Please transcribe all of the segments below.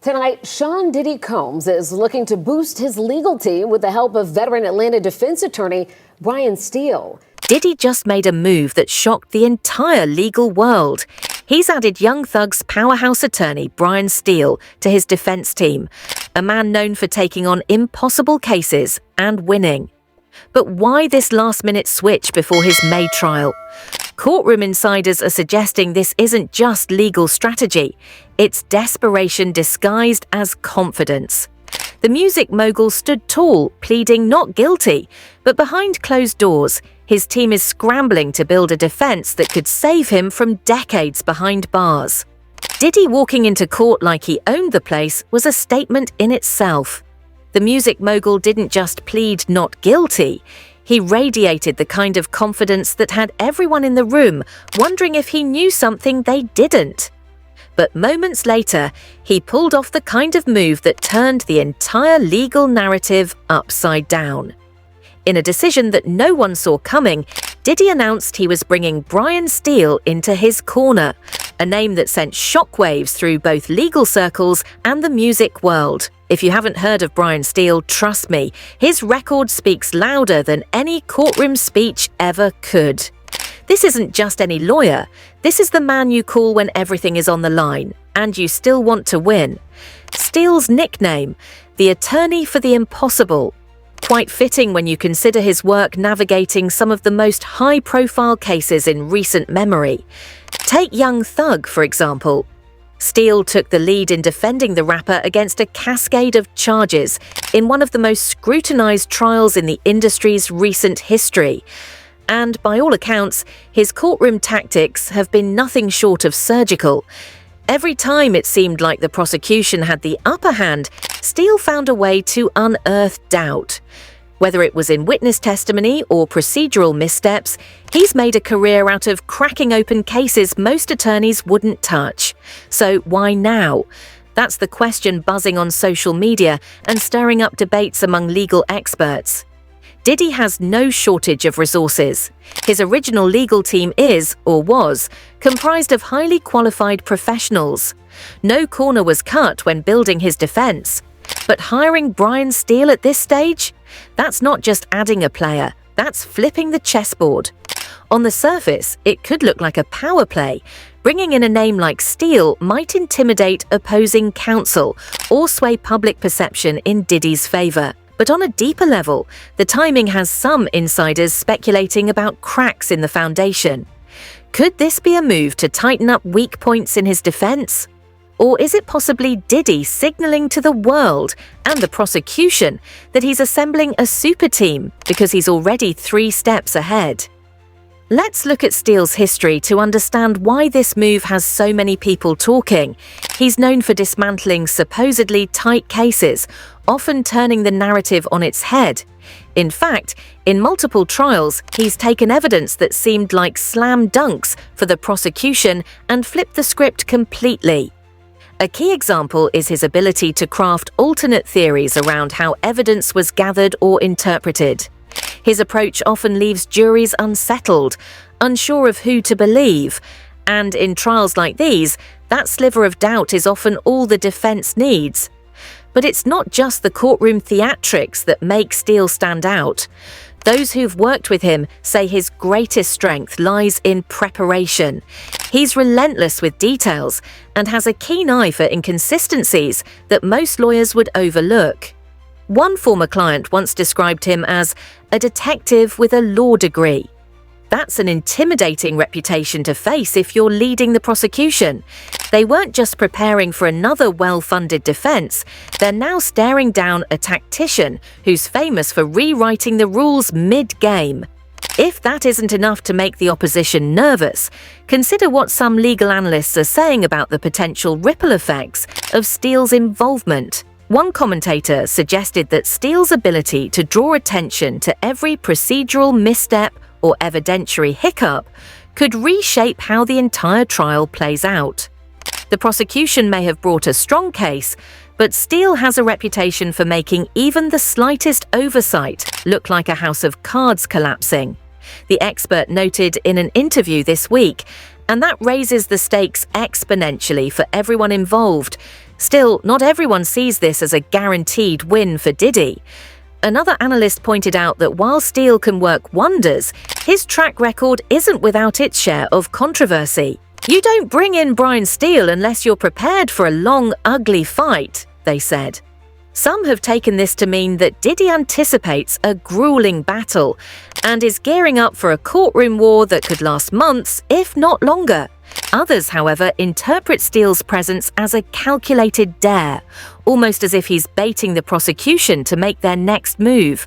Tonight, Sean Diddy Combs is looking to boost his legal team with the help of veteran Atlanta defense attorney Brian Steele. Diddy just made a move that shocked the entire legal world. He's added Young Thug's powerhouse attorney Brian Steele to his defense team, a man known for taking on impossible cases and winning. But why this last-minute switch before his May trial? Courtroom insiders are suggesting this isn't just legal strategy, it's desperation disguised as confidence. The music mogul stood tall, pleading not guilty, but behind closed doors, his team is scrambling to build a defense that could save him from decades behind bars. Diddy walking into court like he owned the place was a statement in itself. The music mogul didn't just plead not guilty, he radiated the kind of confidence that had everyone in the room wondering if he knew something they didn't. But moments later, he pulled off the kind of move that turned the entire legal narrative upside down. In a decision that no one saw coming, Diddy announced he was bringing Brian Steele into his corner, a name that sent shockwaves through both legal circles and the music world. If you haven't heard of Brian Steele, trust me, his record speaks louder than any courtroom speech ever could. This isn't just any lawyer, this is the man you call when everything is on the line, and you still want to win. Steele's nickname, the attorney for the impossible. Quite fitting when you consider his work navigating some of the most high-profile cases in recent memory. Take Young Thug, for example. Steele took the lead in defending the rapper against a cascade of charges in one of the most scrutinized trials in the industry's recent history. And by all accounts, his courtroom tactics have been nothing short of surgical. Every time it seemed like the prosecution had the upper hand, Steele found a way to unearth doubt. Whether it was in witness testimony or procedural missteps, he's made a career out of cracking open cases most attorneys wouldn't touch. So why now? That's the question buzzing on social media and stirring up debates among legal experts. Diddy has no shortage of resources. His original legal team is, or was, comprised of highly qualified professionals. No corner was cut when building his defense. But hiring Brian Steele at this stage? That's not just adding a player, that's flipping the chessboard. On the surface, it could look like a power play. Bringing in a name like Steele might intimidate opposing counsel or sway public perception in Diddy's favor. But on a deeper level, the timing has some insiders speculating about cracks in the foundation. Could this be a move to tighten up weak points in his defense? Or is it possibly Diddy signaling to the world and the prosecution that he's assembling a super team because he's already 3 steps ahead? Let's look at Steele's history to understand why this move has so many people talking. He's known for dismantling supposedly tight cases, often turning the narrative on its head. In fact, in multiple trials, he's taken evidence that seemed like slam dunks for the prosecution and flipped the script completely. A key example is his ability to craft alternate theories around how evidence was gathered or interpreted. His approach often leaves juries unsettled, unsure of who to believe, and in trials like these, that sliver of doubt is often all the defense needs. But it's not just the courtroom theatrics that make Steele stand out. Those who've worked with him say his greatest strength lies in preparation. He's relentless with details and has a keen eye for inconsistencies that most lawyers would overlook. One former client once described him as a detective with a law degree. That's an intimidating reputation to face if you're leading the prosecution. They weren't just preparing for another well-funded defense, they're now staring down a tactician who's famous for rewriting the rules mid-game. If that isn't enough to make the opposition nervous, consider what some legal analysts are saying about the potential ripple effects of Steele's involvement. One commentator suggested that Steele's ability to draw attention to every procedural misstep or evidentiary hiccup could reshape how the entire trial plays out. The prosecution may have brought a strong case, but Steele has a reputation for making even the slightest oversight look like a house of cards collapsing. The expert noted in an interview this week, and that raises the stakes exponentially for everyone involved. Still, not everyone sees this as a guaranteed win for Diddy. Another analyst pointed out that while Steele can work wonders, his track record isn't without its share of controversy. You don't bring in Brian Steele unless you're prepared for a long, ugly fight, they said. Some have taken this to mean that Diddy anticipates a grueling battle and is gearing up for a courtroom war that could last months, if not longer. Others, however, interpret Steele's presence as a calculated dare, almost as if he's baiting the prosecution to make their next move.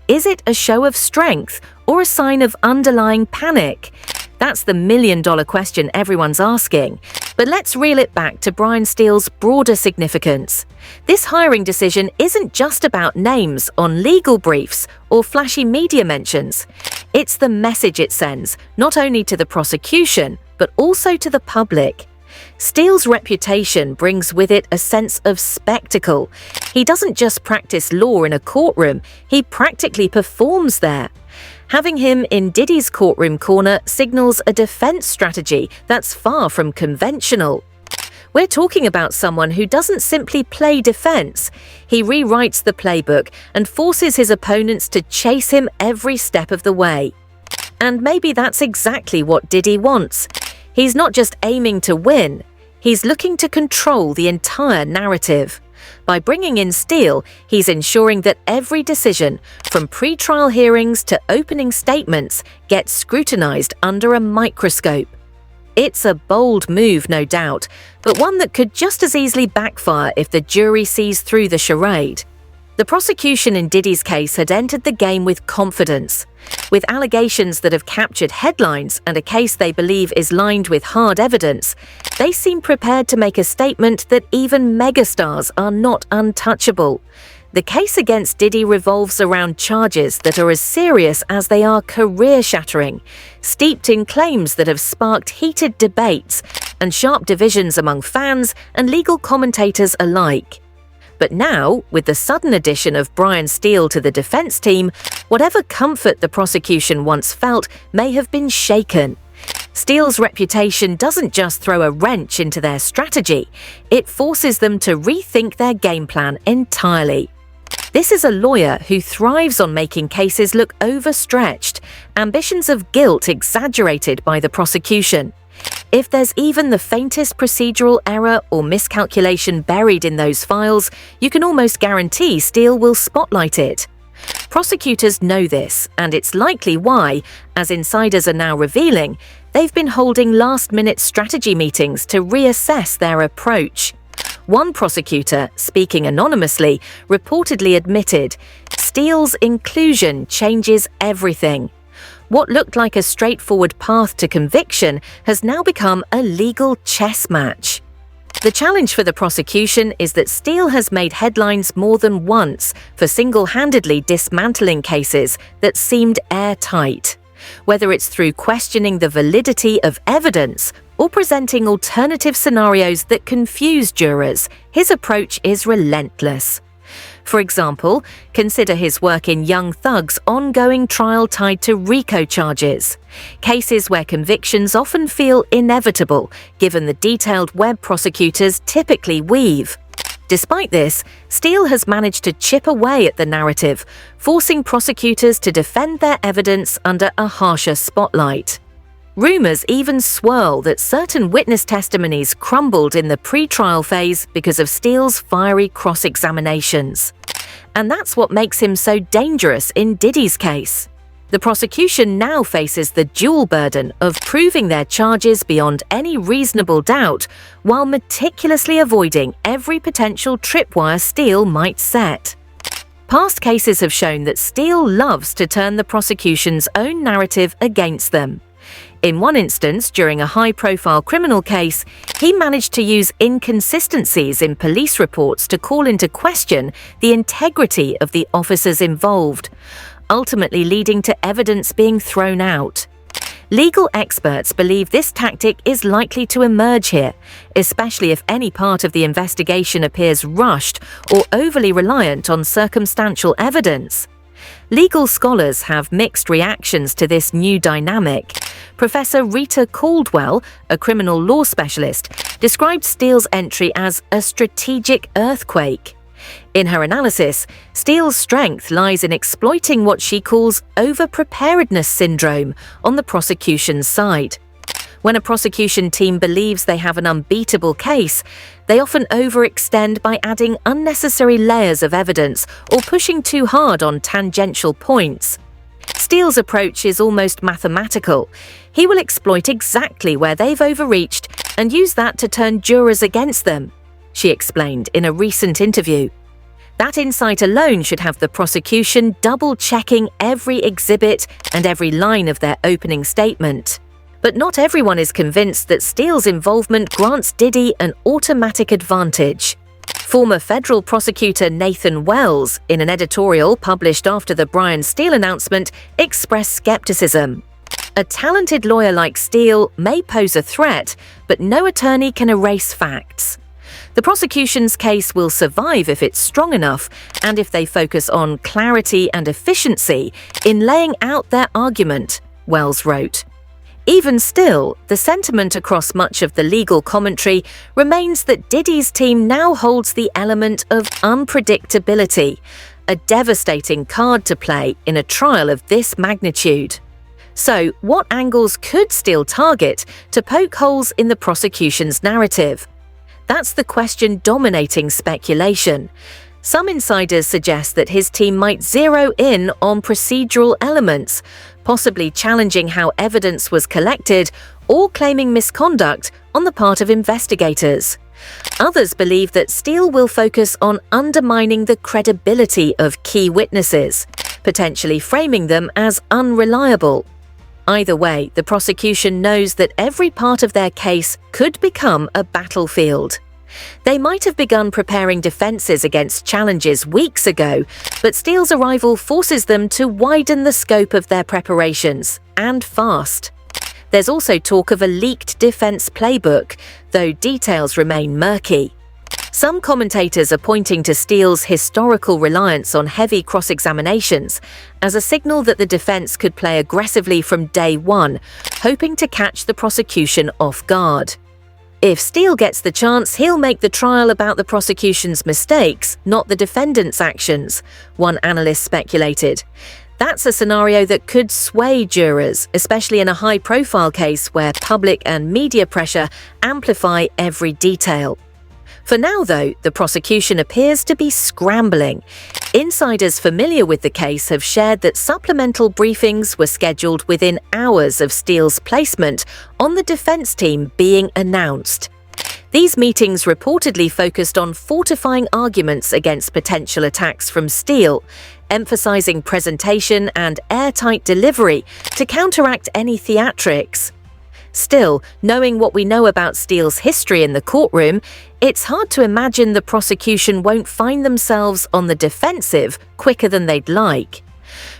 Is it a show of strength or a sign of underlying panic? That's the million-dollar question everyone's asking. But let's reel it back to Brian Steele's broader significance. This hiring decision isn't just about names on legal briefs or flashy media mentions. It's the message it sends, not only to the prosecution, but also to the public. Steele's reputation brings with it a sense of spectacle. He doesn't just practice law in a courtroom, he practically performs there. Having him in Diddy's courtroom corner signals a defense strategy that's far from conventional. We're talking about someone who doesn't simply play defense. He rewrites the playbook and forces his opponents to chase him every step of the way. And maybe that's exactly what Diddy wants. He's not just aiming to win, he's looking to control the entire narrative. By bringing in Steele, he's ensuring that every decision, from pre-trial hearings to opening statements, gets scrutinized under a microscope. It's a bold move, no doubt, but one that could just as easily backfire if the jury sees through the charade. The prosecution in Diddy's case had entered the game with confidence. With allegations that have captured headlines and a case they believe is lined with hard evidence, they seem prepared to make a statement that even megastars are not untouchable. The case against Diddy revolves around charges that are as serious as they are career-shattering, steeped in claims that have sparked heated debates and sharp divisions among fans and legal commentators alike. But now, with the sudden addition of Brian Steele to the defense team, whatever comfort the prosecution once felt may have been shaken. Steele's reputation doesn't just throw a wrench into their strategy, it forces them to rethink their game plan entirely. This is a lawyer who thrives on making cases look overstretched, ambitions of guilt exaggerated by the prosecution. If there's even the faintest procedural error or miscalculation buried in those files, you can almost guarantee Steele will spotlight it. Prosecutors know this, and it's likely why, as insiders are now revealing, they've been holding last-minute strategy meetings to reassess their approach. One prosecutor, speaking anonymously, reportedly admitted, "Steele's inclusion changes everything." What looked like a straightforward path to conviction has now become a legal chess match. The challenge for the prosecution is that Steele has made headlines more than once for single-handedly dismantling cases that seemed airtight. Whether it's through questioning the validity of evidence or presenting alternative scenarios that confuse jurors, his approach is relentless. For example, consider his work in Young Thug's ongoing trial tied to RICO charges, cases where convictions often feel inevitable given the detailed web prosecutors typically weave. Despite this, Steele has managed to chip away at the narrative, forcing prosecutors to defend their evidence under a harsher spotlight. Rumors even swirl that certain witness testimonies crumbled in the pre-trial phase because of Steele's fiery cross-examinations. And that's what makes him so dangerous in Diddy's case. The prosecution now faces the dual burden of proving their charges beyond any reasonable doubt while meticulously avoiding every potential tripwire Steele might set. Past cases have shown that Steele loves to turn the prosecution's own narrative against them. In one instance, during a high-profile criminal case, he managed to use inconsistencies in police reports to call into question the integrity of the officers involved, ultimately leading to evidence being thrown out. Legal experts believe this tactic is likely to emerge here, especially if any part of the investigation appears rushed or overly reliant on circumstantial evidence. Legal scholars have mixed reactions to this new dynamic. Professor Rita Caldwell, a criminal law specialist, described Steele's entry as a strategic earthquake. In her analysis, Steele's strength lies in exploiting what she calls over-preparedness syndrome on the prosecution's side. When a prosecution team believes they have an unbeatable case, they often overextend by adding unnecessary layers of evidence or pushing too hard on tangential points. Steele's approach is almost mathematical. He will exploit exactly where they've overreached and use that to turn jurors against them, she explained in a recent interview. That insight alone should have the prosecution double-checking every exhibit and every line of their opening statement. But not everyone is convinced that Steele's involvement grants Diddy an automatic advantage. Former federal prosecutor Nathan Wells, in an editorial published after the Brian Steele announcement, expressed skepticism. A talented lawyer like Steele may pose a threat, but no attorney can erase facts. The prosecution's case will survive if it's strong enough and if they focus on clarity and efficiency in laying out their argument, Wells wrote. Even still, the sentiment across much of the legal commentary remains that Diddy's team now holds the element of unpredictability, a devastating card to play in a trial of this magnitude. So, what angles could Steele target to poke holes in the prosecution's narrative? That's the question dominating speculation. Some insiders suggest that his team might zero in on procedural elements, possibly challenging how evidence was collected or claiming misconduct on the part of investigators. Others believe that Steele will focus on undermining the credibility of key witnesses, potentially framing them as unreliable. Either way, the prosecution knows that every part of their case could become a battlefield. They might have begun preparing defenses against challenges weeks ago, but Steele's arrival forces them to widen the scope of their preparations, and fast. There's also talk of a leaked defense playbook, though details remain murky. Some commentators are pointing to Steele's historical reliance on heavy cross-examinations as a signal that the defense could play aggressively from day one, hoping to catch the prosecution off guard. If Steele gets the chance, he'll make the trial about the prosecution's mistakes, not the defendant's actions, one analyst speculated. That's a scenario that could sway jurors, especially in a high-profile case where public and media pressure amplify every detail. For now, though, the prosecution appears to be scrambling. Insiders familiar with the case have shared that supplemental briefings were scheduled within hours of Steele's placement on the defense team being announced. These meetings reportedly focused on fortifying arguments against potential attacks from Steele, emphasizing presentation and airtight delivery to counteract any theatrics. Still, knowing what we know about Steele's history in the courtroom, it's hard to imagine the prosecution won't find themselves on the defensive quicker than they'd like.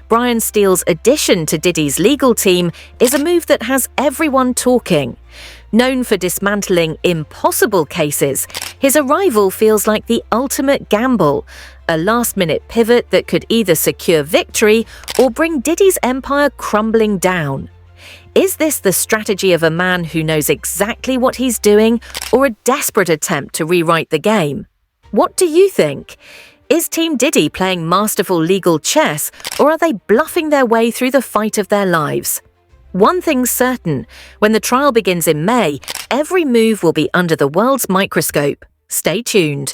Brian Steele's addition to Diddy's legal team is a move that has everyone talking. Known for dismantling impossible cases, his arrival feels like the ultimate gamble, a last-minute pivot that could either secure victory or bring Diddy's empire crumbling down. Is this the strategy of a man who knows exactly what he's doing, or a desperate attempt to rewrite the game? What do you think? Is Team Diddy playing masterful legal chess, or are they bluffing their way through the fight of their lives? One thing's certain, when the trial begins in May, every move will be under the world's microscope. Stay tuned.